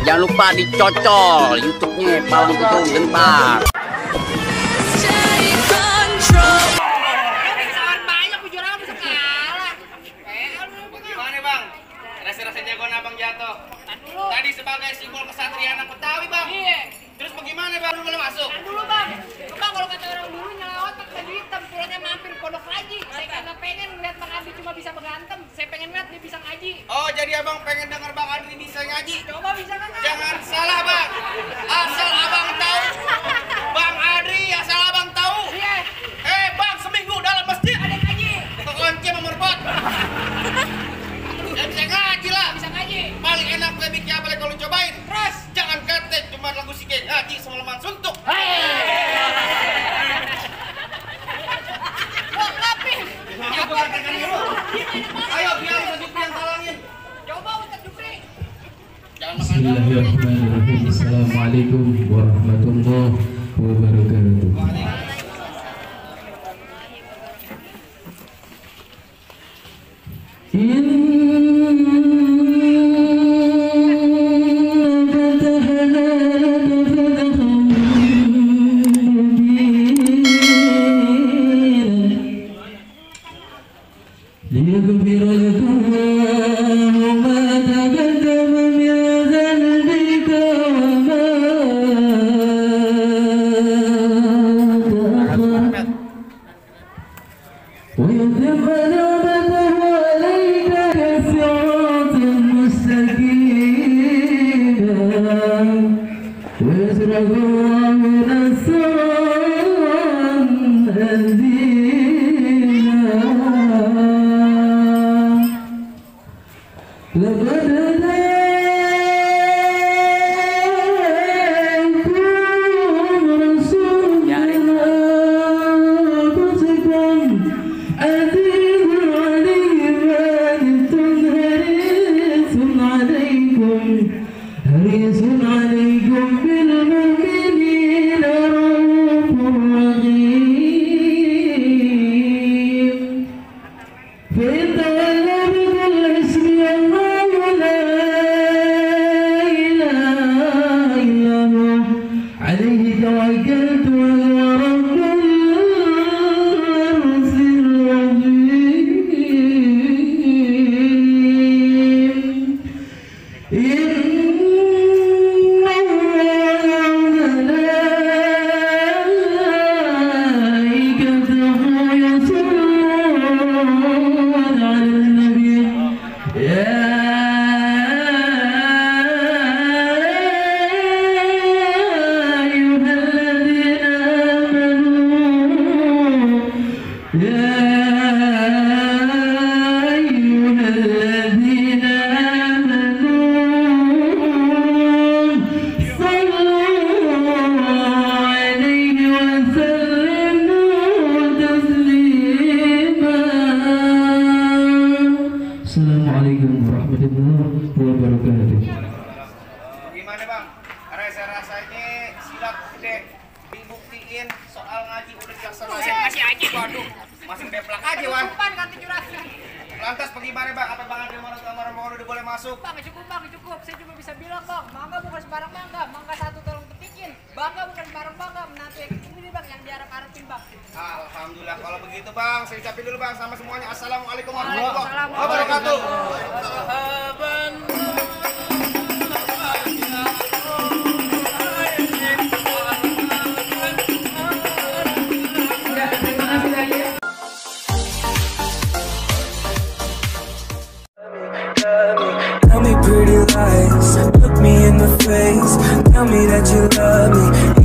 Jangan lupa dicocol YouTube-nya Palang Kutung Gentar. Gimana bang? Rasa-rasa jagoan abang jatuh. Tadi sebagai simbol kesatria anak Betawi bang. Iya. Terus bagaimana bang? Lu boleh masuk? Dulu bang. Bang kalau kata orang dulu nyelawat pakai baju hitam, pulangnya mampir pondok haji. Saya kagak pengen ngeliat Bang Adi cuma bisa berantem. Saya pengen ngeliat dia bisa ngaji. Oh jadi abang pengen dengar Bang Adi bisa ngaji? Coba bisa kan? Jangan salah bang. Asal abang tahu, Bang Adri asal abang tahu. Iya. Bang seminggu dalam masjid Ada ngaji. kekunci memerbot. Ya bisa ngaji lah. Bisa ngaji. Paling enak gue bikin apa kalau cobain. Terus Jangan kate cuma lagu sikit ngaji semalaman suntuk. oh, ngapain? Aku katakan dulu. Ayo biar Ustaz yang talangin. Coba Ustaz Jupri. Jangan makan. Bismillahirrahmanirrahim. Assalamualaikum warahmatullahi wabarakatuh. Assalamualaikum warahmatullahi wabarakatuh. Gimana bang? Rasa-rasanya silat gede dibuktiin soal ngaji udah dilaksanain. Masih aja. Waduh, masih deplak aja wan. Depan ganti jurasi. Lantas bagaimana bang? Apa bang Adri mau udah boleh masuk? Bang cukup. Saya cuma bisa bilang bang, mangga bukan sembarang mangga. Mangga satu tolong petikin. Bangga bukan sembarang bangga. Menantu yang ini bang yang diharap-harapin bang. Alhamdulillah kalau begitu bang, saya ucapin dulu bang sama semuanya. Assalamualaikum Waalaikumsalam. warahmatullahi wabarakatuh. Tell me pretty lies, look me in the face. Tell me that you love me.